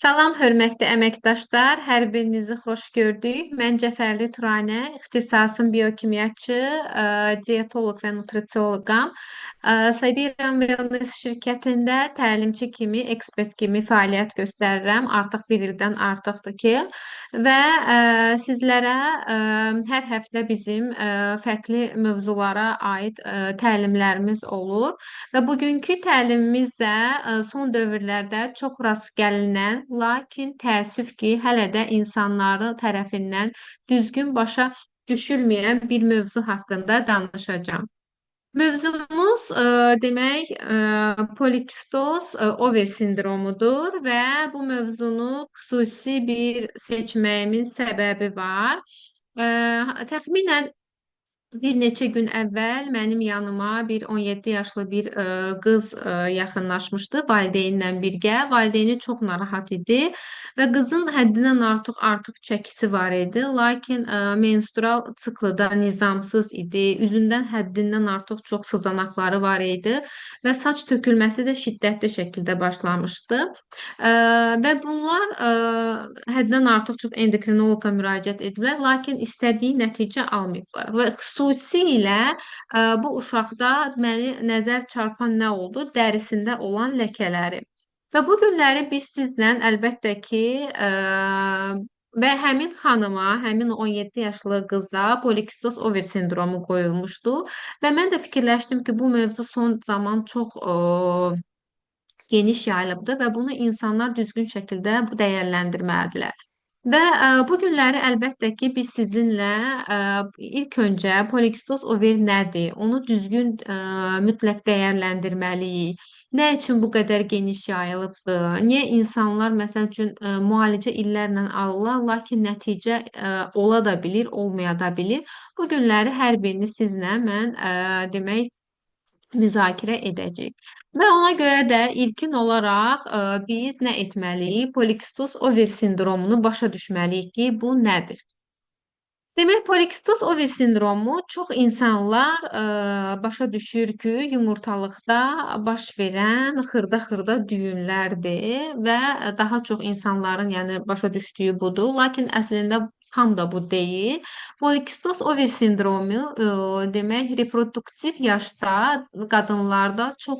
Salam, hörmətli əməkdaşlar, hər birinizi xoş gördük. Mən Cəfərli Turanə, ixtisasım biokimyaçı, dietoloq və nutrisioloqam. Siberian Wellness şirkətində təlimçi kimi, ekspert kimi fəaliyyət göstərirəm. Artıq bir ildən artıqdır ki, və sizlərə hər həftə bizim fərqli mövzulara aid təlimlərimiz olur. Və bugünkü təlimimiz də son dövrlərdə çox rast gəlinən, lakin təəssüf ki, hələ də insanları tərəfindən düzgün başa düşülməyən bir mövzu haqqında danışacağam. Mövzumuz demək polikistoz over sindromudur və bu mövzunu xüsusi bir seçməyimin səbəbi var. Təxminən bir neçə gün əvvəl mənim yanıma bir 17 yaşlı bir qız yaxınlaşmışdı valideynlə birgə. Valideyni çox narahat idi və qızın həddindən artıq çəkisi var idi. Lakin menstrual siklı da nizamsız idi. Üzündən həddindən artıq çox sızanaqları var idi və saç tökülməsi də şiddətli şəkildə başlamışdı. Və bunlar həddən artıq çox endokrinoloqa müraciət ediblər, lakin istədiyi nəticə almayıblar. Və xüsusilə bu uşaqda məni nəzər çarpan nə oldu? Dərisində olan ləkələri. Və bu günləri biz sizlə əlbəttə ki, və həmin xanıma, həmin 17 yaşlı qıza polikistoz over sindromu qoyulmuşdu və mən də fikirləşdim ki, bu mövzu son zaman çox geniş yayılıbdır və bunu insanlar düzgün şəkildə dəyərləndirməlidirlər. Və bu günləri əlbəttə ki, biz sizinlə ilk öncə polikistoz over nədir? Onu düzgün mütləq dəyərləndirməliyik. Nə üçün bu qədər geniş yayılıbdır? Niyə insanlar məsəl üçün müalicə illərlə alırlar, lakin nəticə ola da bilir, olmaya da bilir. Bu günləri hər birini sizlə mən demək müzakirə edəcəyik. Və ona görə də ilkin olaraq biz nə etməliyik? Polikistoz over sindromunu başa düşməliyik ki, bu nədir? Demək, polikistoz over sindromu çox insanlar başa düşür ki, yumurtalıqda baş verən xırda-xırda düyünlərdir və daha çox insanların, yəni başa düşdüyü budur. Lakin əslində tam da bu deyil. Polikistoz over sindromu demək reproduktiv yaşda qadınlarda çox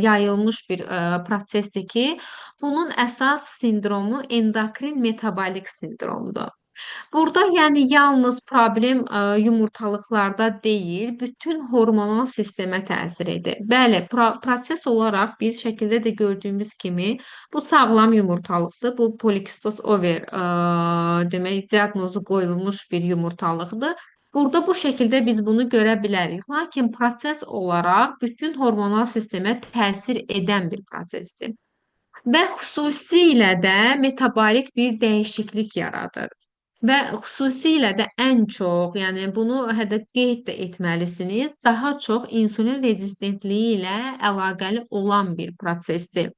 yayılmış bir prosesdir ki, bunun əsas sindromu endokrin metabolik sindromudur. Burada yəni yalnız problem yumurtalıqlarda deyil, bütün hormonal sistemə təsir edir. Bəli, proses olaraq biz şəkildə də gördüyümüz kimi bu sağlam yumurtalıqdır. Bu polikistoz over demək diaqnozu qoyulmuş bir yumurtalıqdır. Burada bu şəkildə biz bunu görə bilərik. Lakin proses olaraq bütün hormonal sistemə təsir edən bir prosesdir. Və xüsusilə də metabolik bir dəyişiklik yaradır. Və xüsusilə də ən çox, yəni bunu hətta qeyd də etməlisiniz, daha çox insulin rezistentliyi ilə əlaqəli olan bir prosesdir.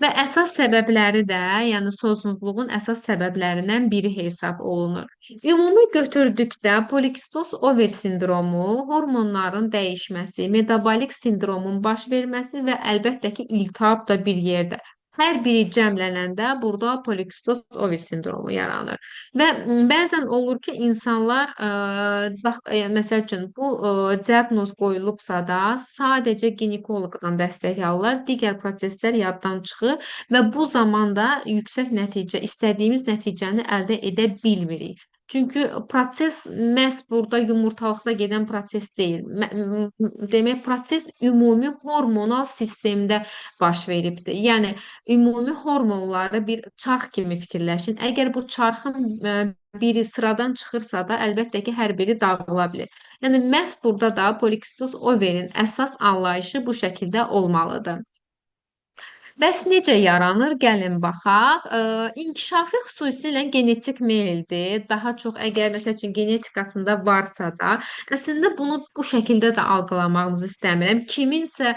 Və əsas səbəbləri də, yəni sonsuzluğun əsas səbəblərindən biri hesab olunur. Ümumi götürdükdə polikistoz over sindromu, hormonların dəyişməsi, metabolik sindromun baş verməsi və əlbəttə ki, iltihab da bir yerdə. Hər biri cəmlənəndə burada polikistoz over sindromu yaranır. Və bəzən olur ki, insanlar məsəl üçün bu diaqnoz qoyulubsa da sadəcə ginekoloqdan dəstək alırlar, digər proseslər yaddan çıxır və bu zamanda yüksək nəticə, istədiyimiz nəticəni əldə edə bilmirik. Çünki proses məhz burada yumurtalıqda gedən proses deyil. Demək, proses ümumi hormonal sistemdə baş veribdir. Yəni ümumi hormonları bir çarx kimi fikirləşin. Əgər bu çarxın biri sıradan çıxırsa da, əlbəttə ki, hər biri dağıla bilir. Yəni məhz burada da polikistoz overin əsas anlayışı bu şəkildə olmalıdır. Bəs necə yaranır? Gəlin baxaq. İnkişafı xüsusilə genetik meyldir. Daha çox əgər məsəl üçün genetikasında varsa da, əslində bunu bu şəkildə də algılamağınızı istəmirəm. Kiminsə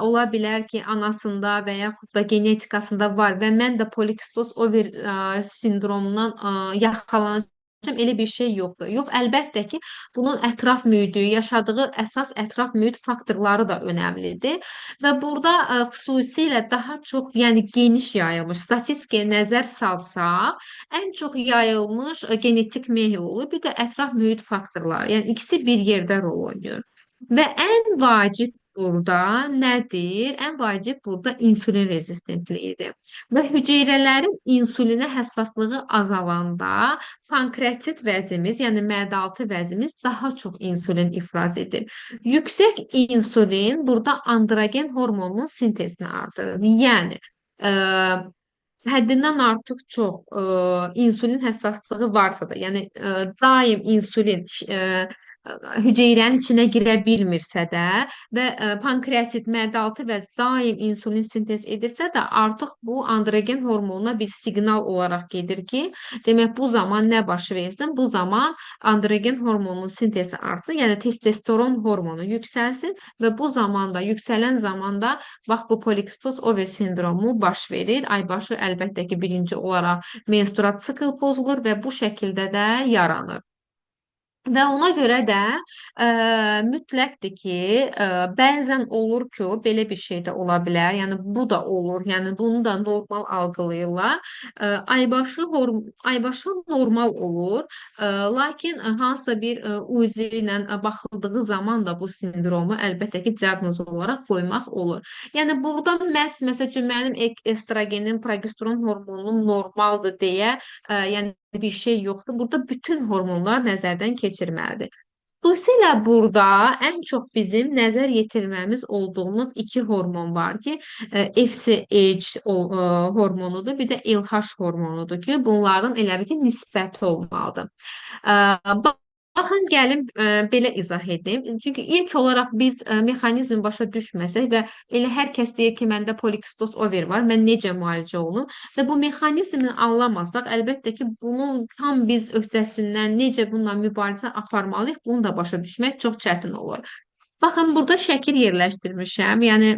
ola bilər ki, anasında və yaxud da genetikasında var və mən də polikistoz over sindromundan yaxalanacağam elə bir şey yoxdur. Yox, əlbəttə ki, bunun ətraf mühiti, yaşadığı əsas ətraf mühit faktorları da önəmlidir və burada xüsusilə daha çox, yəni geniş yayılmış statistikaya nəzər salsaq, ən çox yayılmış genetik meyil olur, bir də ətraf mühit faktorları. Yəni ikisi bir yerdə rol oynayır. Və ən vacib burada nədir? Ən vacib burada insulin rezistentliyidir. Və hüceyrələrin insulinə həssaslığı azalanda pankreatit vəzimiz, yəni mədə-altı vəzimiz daha çox insulin ifraz edir. Yüksək insulin burada androgen hormonunun sintezini artırır. Yəni ə, həddindən artıq çox insulin həssaslığı varsa da, yəni daim insulin hüceyrənin içinə girə bilmirsə də və pankreatit mədə-altı vəz daim insulin sintez edirsə də artıq bu androgen hormonuna bir siqnal olaraq gedir ki, demək bu zaman nə baş versin? Bu zaman androgen hormonunun sintezi artsın, yəni testosteron hormonu yüksəlsin və bu zamanda yüksələn zamanda bax bu polikistoz over sindromu baş verir. Aybaşı əlbəttə ki, birinci olaraq menstrual sikl pozulur və bu şəkildə də yaranır. Və ona görə də mütləqdir ki, bəzən olur ki, belə bir şey də ola bilər. Yəni bu da olur. Yəni bunu da normal algılayırlar. Aybaşı normal olur. Lakin hansısa bir UZI ilə baxıldığı zaman da bu sindromu əlbəttə ki, diaqnoz olaraq qoymaq olur. Yəni burada məhz məsəl üçün mənim estrogenin, progesteron hormonum normaldır deyə, yəni bir şey yoxdur. Burada bütün hormonlar nəzərdən keçirməlidir. Xüsusilə burada ən çox bizim nəzər yetirməmiz olduğumuz iki hormon var ki, FSH hormonudur, bir də LH hormonudur ki, bunların elə bir ki, nisbəti olmalıdır. Baxın, gəlin belə izah edeyim. Çünki ilk olaraq biz mexanizmi başa düşməsək və elə hər kəs deyir ki, məndə polikistoz over var, mən necə müalicə olunum və bu mexanizmini anlamasaq, əlbəttə ki, bunun tam biz öhdəsindən necə bununla mübarizə aparmalıyıq, bunu da başa düşmək çox çətin olur. Baxın, burada şəkil yerləşdirmişəm. Yəni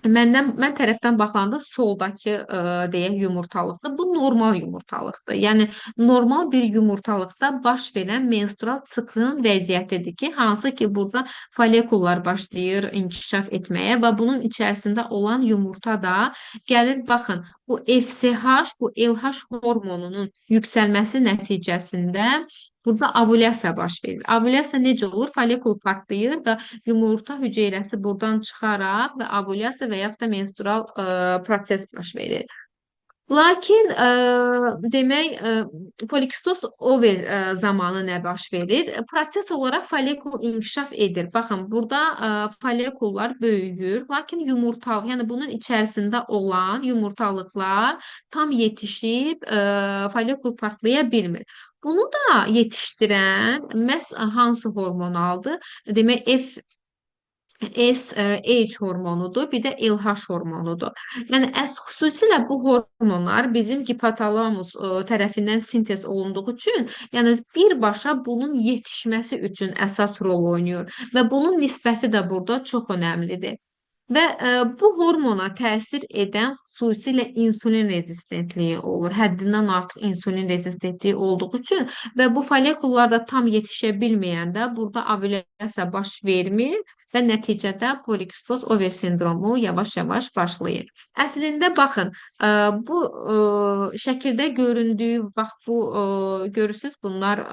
mən tərəfdən baxanda soldakı deyək yumurtalıqdır. Bu normal yumurtalıqdır. Yəni normal bir yumurtalıqda baş verən menstrual siklin vəziyyətidir ki, hansı ki burada follikullar başlayır inkişaf etməyə və bunun içərisində olan yumurta da gəlir. Baxın, bu FSH, bu LH hormonunun yüksəlməsi nəticəsində burada ovulyasiya baş verir. Ovulyasiya necə olur? Follikul partlayır və yumurta hüceyrəsi buradan çıxaraq və ovulyasiya və yaxud da menstrual proses baş verir. Lakin demək polikistoz over zamanı nə baş verir? Proses olaraq follikul inkişaf edir. Baxın, burada follikullar böyüyür, lakin yumurtalıq, yəni bunun içərisində olan yumurtalıqlar tam yetişib follikul partlaya bilmir. Bunu da yetişdirən məhz hansı hormonaldır? Demək SH hormonudur, bir də LH hormonudur. Yəni xüsusilə bu hormonlar bizim hipotalamus tərəfindən sintez olunduğu üçün, yəni birbaşa bunun yetişməsi üçün əsas rol oynayır və bunun nisbəti də burada çox önəmlidir. Və bu hormona təsir edən xüsusilə insulin rezistentliyi olur. Həddindən artıq insulin rezistentliyi olduğu üçün və bu follikullar da tam yetişə bilməyəndə burada ovulyasiya baş vermir və nəticədə polikistoz over sindromu yavaş-yavaş başlayır. Əslində baxın, bu şəkildə göründüyü, bax bu görürsüz, bunlar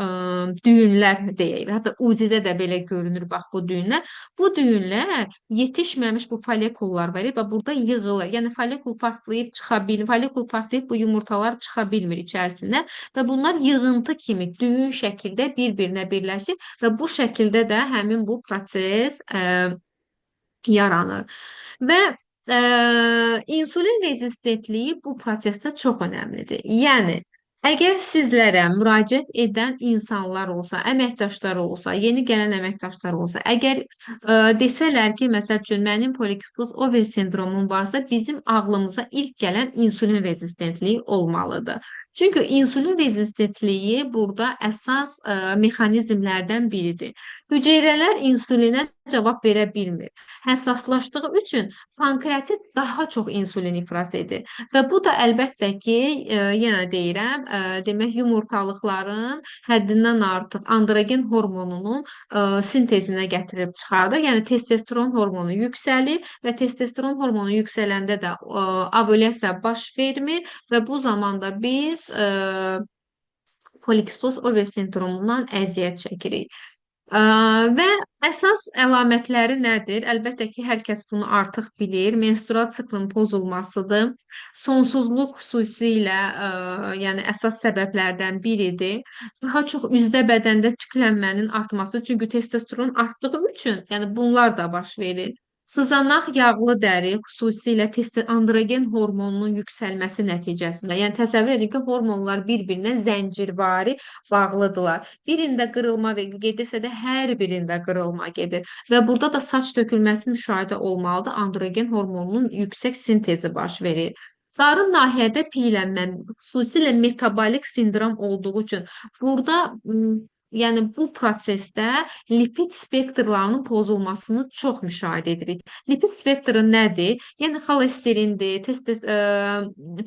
düyünlər deyək, hətta UZI-də də belə görünür, bax bu düyünlər. Bu düyünlər yetişməmiş bu follikullar var və burada yığılır. Yəni follikul partlayıb çıxa bilmir, follikul partlayıb bu yumurtalar çıxa bilmir içərisindən və bunlar yığıntı kimi düyün şəkildə bir-birinə birləşir və bu şəkildə də həmin bu proses yaranır. Və insulin rezistentliyi bu prosesdə çox önəmlidir. Yəni əgər sizlərə müraciət edən insanlar olsa, əməkdaşlar olsa, yeni gələn əməkdaşlar olsa, əgər desələr ki, məsəl üçün mənim polikistoz over sindromum varsa, bizim ağlımıza ilk gələn insulin rezistentliyi olmalıdır. Çünki insulin rezistentliyi burada əsas mexanizmlərdən biridir. Hüceyrələr insulinə cavab verə bilmir. Həssaslaşdığı üçün pankreatit daha çox insulin ifraz edir. Və bu da əlbəttə ki, yenə deyirəm, demək yumurtalıqların həddindən artıq androgen hormonunun sintezinə gətirib çıxardır. Yəni testosteron hormonu yüksəlir və testosteron hormonu yüksələndə də ovulyasiya baş vermir və bu zamanda biz polikistoz over sindromundan əziyyət çəkirik. Və əsas əlamətləri nədir? Əlbəttə ki, hər kəs bunu artıq bilir. Menstrual siklin pozulmasıdır. Sonsuzluq xüsusilə, yəni əsas səbəblərdən biridir. Daha çox üzdə bədəndə tüklənmənin artması, çünki testosteron artdığı üçün, yəni bunlar da baş verir. Sızanaq, yağlı dəri, xüsusilə androgen hormonunun yüksəlməsi nəticəsində. Yəni təsəvvür edin ki, hormonlar bir-birinə zəncirvari bağlıdırlar. Birində qırılma gedirsə də hər birində qırılma gedir. Və burada da saç tökülməsi müşahidə olmalıdır. Androgen hormonunun yüksək sintezi baş verir. Qarın nahiyədə piyələnmə, xüsusilə metabolik sindrom olduğu üçün burada yəni bu prosesdə lipid spektrlarının pozulmasını çox müşahidə edirik. Lipid spektri nədir? Yəni xolesterindir,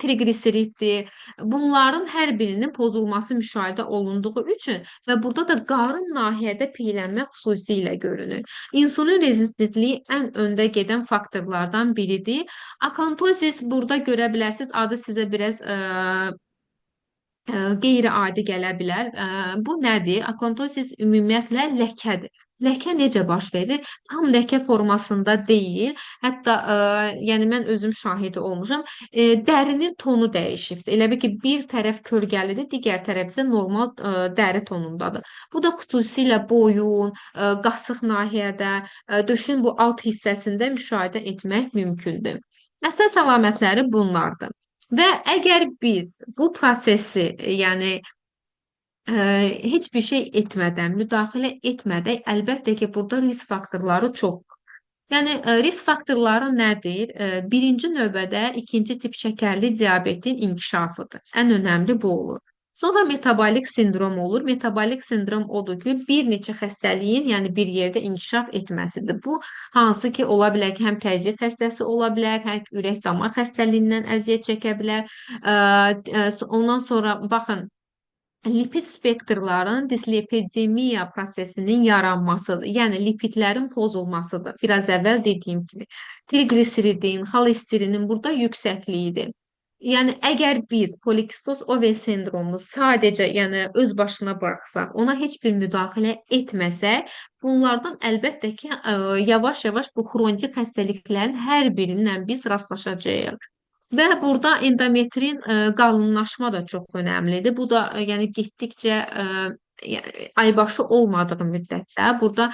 triqliseriddir. Bunların hər birinin pozulması müşahidə olunduğu üçün və burada da qarın nahiyədə piyələnmə xüsusilə görünür. İnsulin rezistentliyi ən öndə gedən faktorlardan biridir. Akontozis burada görə bilərsiniz, adı sizə biraz qeyri-adi gələ bilər. Bu nədir? Akontozis ümumiyyətlə ləkədir. Ləkə necə baş verir? Tam ləkə formasında deyil. Hətta yəni mən özüm şahidi olmuşam. Dərinin tonu dəyişibdir. Elə bil ki, bir tərəf kölgəlidir, digər tərəf isə normal dəri tonundadır. Bu da xüsusilə boyun, qasıq nahiyədə, döşün bu alt hissəsində müşahidə etmək mümkündür. Əsas əlamətləri bunlardır. Və əgər biz bu prosesi, yəni heç bir şey etmədən, müdaxilə etmədən, əlbəttə ki, burada risk faktorları çoxdur. Yəni risk faktorları nədir? Birinci növbədə ikinci tip şəkərli diabetin inkişafıdır. Ən önəmli bu olur. Sonra metabolik sindrom olur. Metabolik sindrom odur ki, bir neçə xəstəliyin, yəni bir yerdə inkişaf etməsidir. Bu hansı ki, ola bilər ki, həm təzyiq xəstəsi ola bilər, həm ürək-damar xəstəliyindən əziyyət çəkə bilər. Ondan sonra baxın, lipid spektrların dislipidemiya prosesinin yaranmasıdır. Yəni lipidlərin pozulmasıdır. Biraz əvvəl dediyim kimi. Triqliseridin, xolesterinin burada yüksəkliyidir. Yəni əgər biz polikistoz over sindromunu sadəcə, yəni öz başına buraxsaq, ona heç bir müdaxilə etməsək, bunlardan əlbəttə ki, yavaş-yavaş bu xroniki xəstəliklərin hər birindən biz rastlaşacağıq. Və burada endometrin qalınlaşma da çox önəmlidir. Bu da yəni getdikcə aybaşı olmadığı müddətdə burada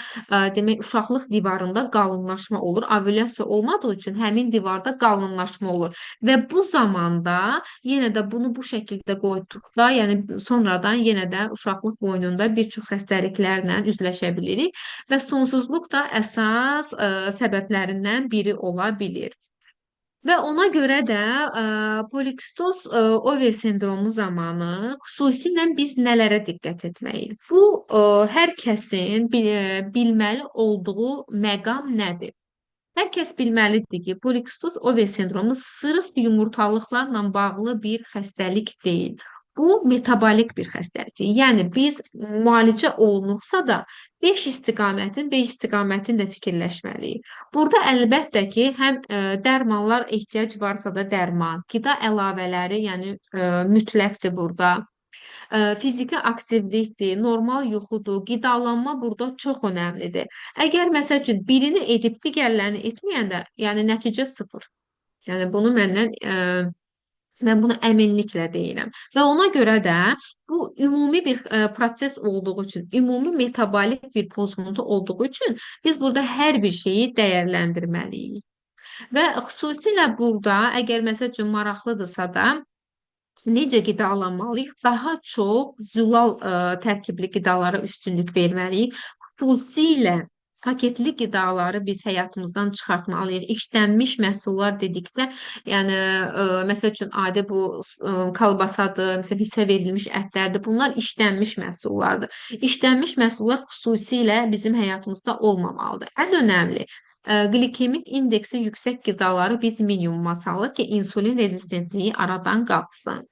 demək uşaqlıq divarında qalınlaşma olur. Ovulyasiya olmadığı üçün həmin divarda qalınlaşma olur. Və bu zamanda yenə də bunu bu şəkildə qoyduqda, yəni sonradan yenə də uşaqlıq boynunda bir çox xəstəliklərlə üzləşə bilirik və sonsuzluq da əsas səbəblərindən biri ola bilir. Və ona görə də polikistoz over sindromu zamanı xüsusilə biz nələrə diqqət etməliyik? Bu hər kəsin bilməli olduğu məqam nədir? Hər kəs bilməlidir ki, polikistoz over sindromu sırf yumurtalıqlarla bağlı bir xəstəlik deyil. Bu metabolik bir xəstəlikdir. Yəni biz müalicə olunursa da 5 istiqamətin də fikirləşməliyik. Burada əlbəttə ki, həm dərmanlar ehtiyac varsa da dərman, qida əlavələri, yəni mütləqdir burada. Fiziki aktivlikdir, normal yuxudur, qidalanma burada çox önəmlidir. Əgər məsəl üçün birini edib digərlərini etməyəndə, yəni nəticə sıfır. Yəni bunu mən bunu əminliklə deyirəm. Və ona görə də bu ümumi bir proses olduğu üçün, ümumi metabolik bir pozuntu olduğu üçün biz burada hər bir şeyi dəyərləndirməliyik. Və xüsusilə burada, əgər məsəl üçün maraqlıdırsa da, necə qidalanmalıyıq? Daha çox zülal tərkibli qidalara üstünlük verməliyik. Xüsusilə paketli qidaları biz həyatımızdan çıxartmalıyıq. İşlənmiş məhsullar dedikdə, yəni məsəl üçün adi bu kalbasadır, məsələn hissə verilmiş ətlərdir. Bunlar işlənmiş məhsullardır. İşlənmiş məhsullar xüsusilə bizim həyatımızda olmamalıdır. Ən önəmli qlikemik indeksi yüksək qidaları biz minimuma salır ki, insulin rezistentliyi aradan qalxsın.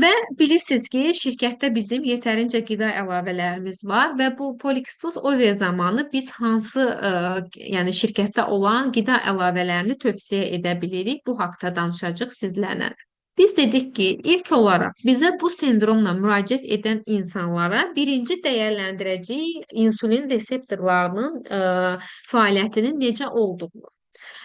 Və bilirsiniz ki, şirkətdə bizim yetərincə qida əlavələrimiz var və bu polikistos over zamanı biz hansı, yəni şirkətdə olan qida əlavələrini tövsiyə edə bilirik? Bu haqqda danışacağıq sizlərlə. Biz dedik ki, ilk olaraq bizə bu sindromla müraciət edən insanlara birinci dəyərləndirəcəyik insulin reseptorlarının fəaliyyətinin necə olduğunu.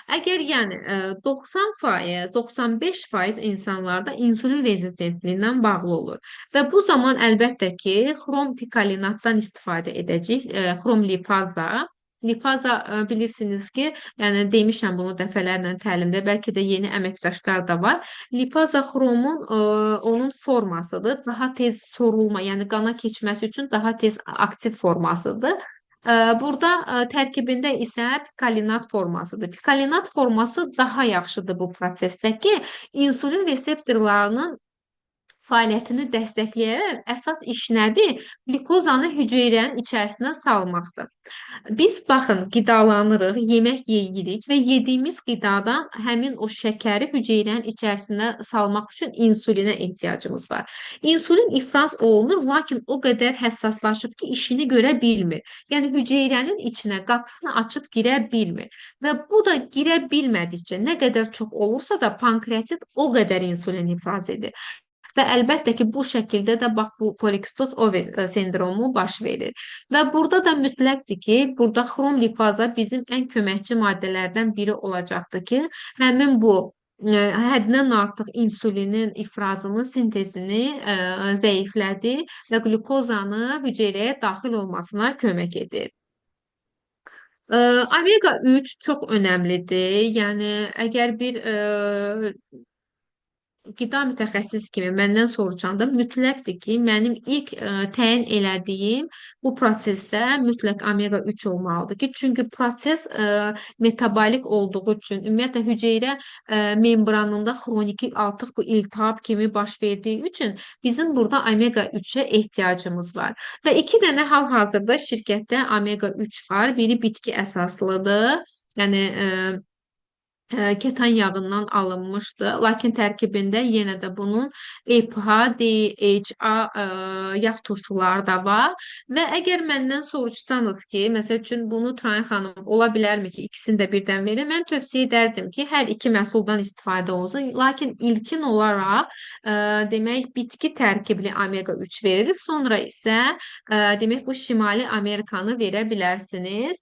Əgər yəni 90%, 95% insanlarda insulin rezistentliyindən bağlı olur. Və bu zaman əlbəttə ki, xrom pikolinatdan istifadə edəcəyik, xrom lipaza. Lipaza bilirsiniz ki, yəni demişəm bunu dəfələrlə təlimdə, bəlkə də yeni əməkdaşlar da var. Lipaza xromun onun formasıdır. Daha tez sorulma, yəni qana keçməsi üçün daha tez aktiv formasıdır. Burada tərkibində isə pikolinat formasıdır. Pikolinat forması daha yaxşıdır bu prosesdəki insulin reseptorlarının fəaliyyətini dəstəkləyərək əsas iş nədir? Qlikozanı hüceyrənin içərisinə salmaqdır. Biz baxın, qidalanırıq, yemək yeyirik və yediyimiz qidadan həmin o şəkəri hüceyrənin içərisinə salmaq üçün insulinə ehtiyacımız var. İnsulin ifraz olunur, lakin o qədər həssaslaşıb ki, işini görə bilmir. Yəni hüceyrənin içinə qapısını açıb girə bilmir. Və bu da girə bilmədikcə nə qədər çox olursa da pankreatit o qədər insulin ifraz edir. Və əlbəttə ki, bu şəkildə də bax bu polikistos over sindromu baş verir. Və burada da mütləqdir ki, burada xrom lipaza bizim ən köməkçi maddələrdən biri olacaqdır ki, həmin bu həddindən artıq insulinin ifrazını, sintezini zəiflədir və qlükozanı hüceyrəyə daxil olmasına kömək edir. Omega 3 çox önəmlidir. Yəni əgər bir qida mütəxəssis kimi məndən soruşanda mütləqdir ki, mənim ilk təyin elədiyim bu prosesdə mütləq omega 3 olmalıdır ki, çünki proses metabolik olduğu üçün, ümumiyyətlə hüceyrə membranında xroniki artıq bu iltihab kimi baş verdiyi üçün bizim burada omega 3-ə ehtiyacımız var. Və iki dənə hal-hazırda şirkətdə omega 3 var. Biri bitki əsaslıdır. Yəni ketan yağından alınmışdı. Lakin tərkibində yenə də bunun EPA, DHA yağ turşuları da var. Və əgər məndən soruşsanız ki, məsəl üçün bunu Turan xanım ola bilərmi ki, ikisini də birdən verin? Mən tövsiyə edərdim ki, hər iki məhsuldan istifadə olsun. Lakin ilkin olaraq demək bitki tərkibli omega 3 verilir. Sonra isə demək bu Şimali Amerikanı verə bilərsiniz.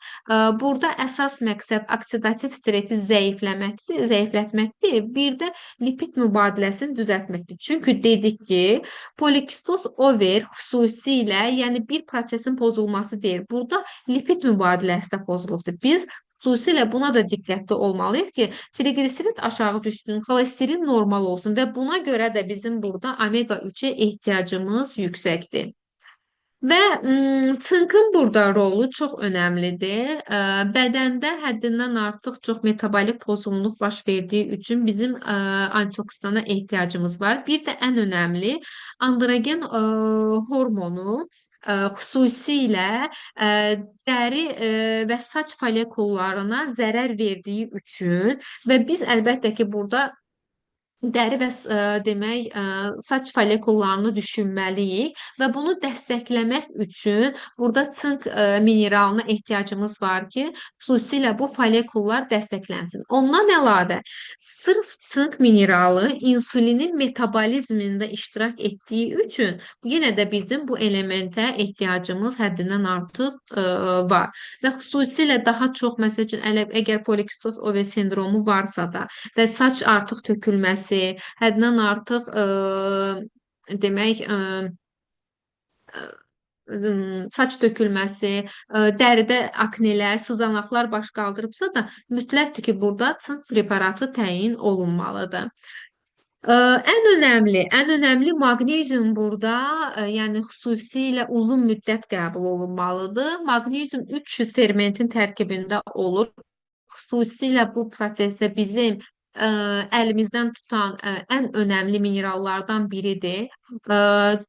Burada əsas məqsəd oksidativ stresi zəiflətməkdir. Bir də lipid mübadiləsini düzəltməkdir. Çünki dedik ki, polikistos over xüsusilə, yəni bir prosesin pozulması deyil. Burada lipid mübadiləsi də pozulubdur. Biz xüsusilə buna da diqqətli olmalıyıq ki, triqliserid aşağı düşsün, xolesterin normal olsun və buna görə də bizim burada omega 3-ə ehtiyacımız yüksəkdir. Və tınkın burada rolu çox önəmlidir. Bədəndə həddindən artıq çox metabolik pozğunluq baş verdiyi üçün bizim antioksidana ehtiyacımız var. Bir də ən önəmli androgen hormonu xüsusilə dəri və saç follikullarına zərər verdiyi üçün və biz əlbəttə ki, burada dəri və demək saç follikullarını düşünməliyik və bunu dəstəkləmək üçün burada sink mineralına ehtiyacımız var ki, xüsusilə bu follikullar dəstəklənsin. Ondan əlavə, sırf sink mineralı insulinin metabolizmində iştirak etdiyi üçün yenə də bizim bu elementə ehtiyacımız həddindən artıq var. Və xüsusilə daha çox, məsəl üçün, əgər polikistos over sindromu varsa da və saç artıq tökülməsi, həddindən artıq demək saç tökülməsi, dəridə aknelər, sızanaqlar baş qaldırıbsa da mütləqdir ki, burada sink preparatı təyin olunmalıdır. Ən önəmli maqnezium burada, yəni xüsusilə uzun müddət qəbul olunmalıdır. Maqnezium 300 fermentin tərkibində olur. Xüsusilə bu prosesdə bizim əlimizdən tutan ən önəmli minerallardan biridir. Ə,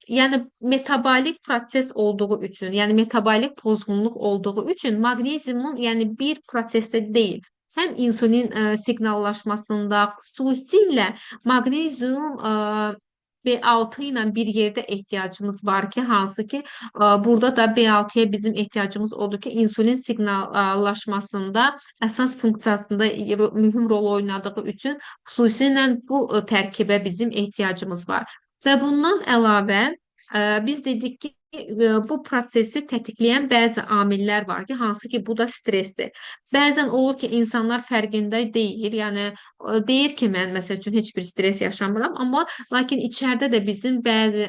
Yəni metabolik proses olduğu üçün, yəni metabolik pozğunluq olduğu üçün maqneziumun yəni bir prosesdə deyil. Həm insulin siqnallaşmasında, xüsusilə maqnezium B6 ilə bir yerdə ehtiyacımız var ki, hansı ki, burada da B6-ya bizim ehtiyacımız odur ki, insulin siqnallaşmasında əsas funksiyasında mühüm rol oynadığı üçün xüsusilə bu tərkibə bizim ehtiyacımız var. Və bundan əlavə biz dedik ki, bu prosesi tetikləyən bəzi amillər var ki, hansı ki, bu da stressdir. Bəzən olur ki, insanlar fərqində deyil, yəni deyir ki, mən məsəl üçün heç bir stres yaşamıram, amma lakin içəridə də bizim bəzi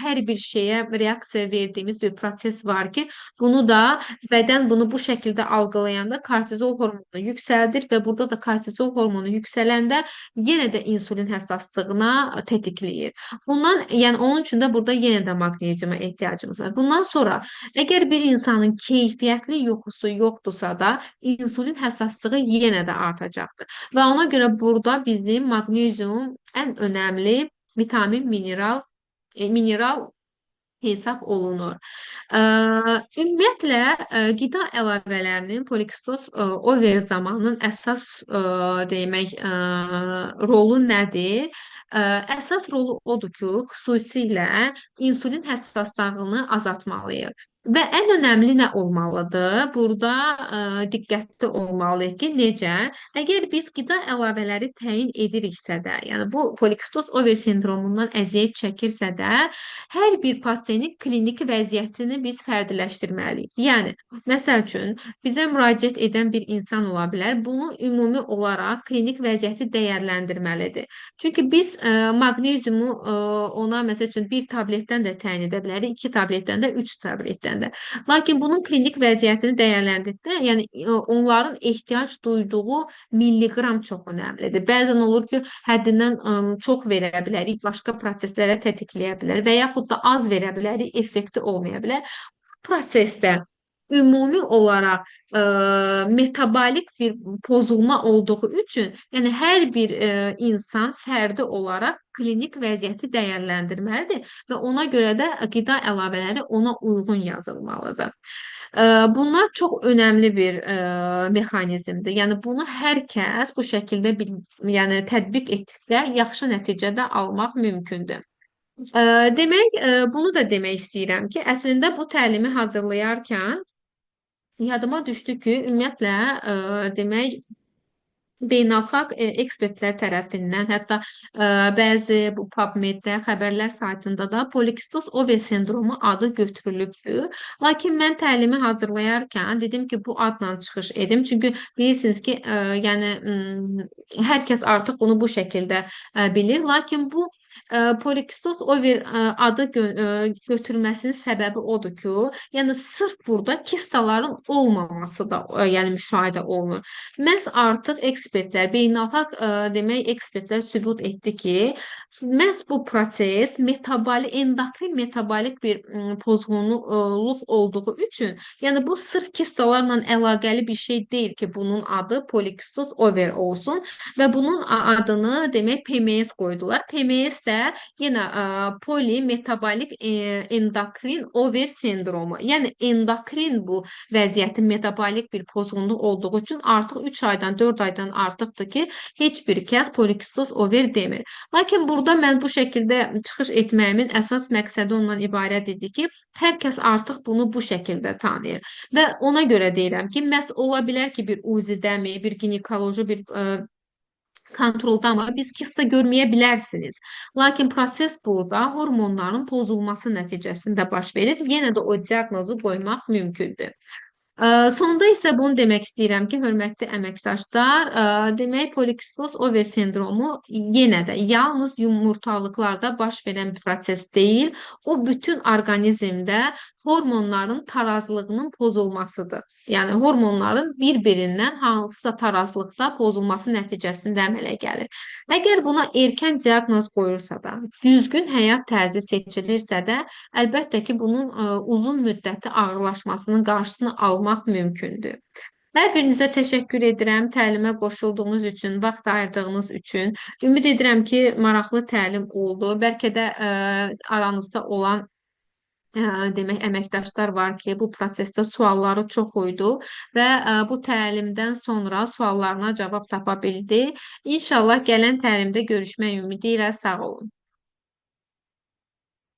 hər bir şeyə reaksiya verdiyimiz bir proses var ki, bunu da bədən bunu bu şəkildə algılayanda kortizol hormonu yüksəldir və burada da kortizol hormonu yüksələndə yenə də insulin həssaslığına tetikləyir. Yəni onun üçün də burada yenə də maqneziuma ehtiyacımız var. Bundan sonra əgər bir insanın keyfiyyətli yuxusu yoxdursa da, insulin həssaslığı yenə də artacaqdır. Və ona görə burada bizim maqnezium ən önəmli vitamin, mineral hesab olunur. Ə, Ümumiyyətlə qida əlavələrinin polikistos over zamanının əsas demək rolu nədir? Əsas rolu odur ki, xüsusilə insulin həssaslığını azaltmalıyıq. Və ən önəmli nə olmalıdır? Burada diqqətli olmalıyıq ki, necə? Əgər biz qida əlavələri təyin ediriksə də, yəni bu polikistos over sindromundan əziyyət çəkirsə də, hər bir pasiyentin kliniki vəziyyətini biz fərdiləşdirməliyik. Yəni, məsəl üçün, bizə müraciət edən bir insan ola bilər, bunu ümumi olaraq klinik vəziyyəti dəyərləndirməlidir. Çünki biz maqneziumu ona məsəl üçün bir tabletdən də təyin edə bilərik, 2 tabletdən də, 3 tabletdən də. Lakin bunun klinik vəziyyətini dəyərləndirdikdə, yəni onların ehtiyac duyduğu milliqram çox önəmlidir. Bəzən olur ki, həddindən çox verə bilərik, başqa proseslərə tətikləyə bilər və yaxud da az verə bilərik, effekti olmaya bilər. Prosesdə ümumi olaraq metabolik bir pozulma olduğu üçün, yəni hər bir insan fərdi olaraq klinik vəziyyəti dəyərləndirməlidir və ona görə də qida əlavələri ona uyğun yazılmalıdır. Bunlar çox önəmli bir mexanizmdir. Yəni bunu hər kəs bu şəkildə yəni tətbiq etdikdə yaxşı nəticə də almaq mümkündür. Demək, bunu da demək istəyirəm ki, əslində bu təlimi hazırlayarkən yadıma düşdü ki, ümumiyyətlə, demək, beynəlxalq ekspertlər tərəfindən, hətta bəzi bu PubMed-də, xəbərlər saytında da polikistos over sindromu adı götürülübdür. Lakin mən təlimi hazırlayarkən dedim ki, bu adla çıxış edim. Çünki bilirsiniz ki, yəni hər kəs artıq bunu bu şəkildə bilir. Lakin bu polikistos over adı götürməsinin səbəbi odur ki, yəni sırf burada kistaların olmaması da yəni müşahidə olunur. Məhz artıq ekspertlər, beynəlxalq demək ekspertlər sübut etdi ki, məhz bu proses endokrin metabolik bir pozğunluq olduğu üçün, yəni bu sırf kistalarla əlaqəli bir şey deyil ki, bunun adı polikistos over olsun və bunun adını demək PMS qoydular. PMS də yenə polimetabolik endokrin over sindromu. Yəni endokrin bu vəziyyətin metabolik bir pozğunluq olduğu üçün artıq 3 aydan 4 aydan artıqdır ki, heç bir kəs polikistos over demir. Lakin burada mən bu şəkildə çıxış etməyimin əsas məqsədi ondan ibarət idi ki, hər kəs artıq bunu bu şəkildə tanıyır. Və ona görə deyirəm ki, məhz ola bilər ki, bir UZI-dəmi, bir ginekoloji bir kontrolda mı biz kista görməyə bilərsiniz. Lakin proses burada hormonların pozulması nəticəsində baş verir. Yenə də o diaqnozu qoymaq mümkündür. Sonda isə bunu demək istəyirəm ki, hörmətli əməkdaşlar, demək polikistoz over sindromu yenə də yalnız yumurtalıqlarda baş verən bir proses deyil, o bütün orqanizmdə hormonların tarazlığının pozulmasıdır. Yəni hormonların bir-birindən hansısa tarazlıqda pozulması nəticəsində əmələ gəlir. Əgər buna erkən diaqnoz qoyulsa da, düzgün həyat tərzi seçilirsə də, əlbəttə ki, bunun uzun müddətli ağırlaşmasının qarşısını almaq mümkündür. Hər birinizə təşəkkür edirəm təlimə qoşulduğunuz üçün, vaxt ayırdığınız üçün. Ümid edirəm ki, maraqlı təlim oldu. Bəlkə də aranızda olan demək əməkdaşlar var ki, bu prosesdə sualları çox idi və bu təlimdən sonra suallarına cavab tapa bildi. İnşallah gələn təlimdə görüşmək ümidi ilə sağ olun.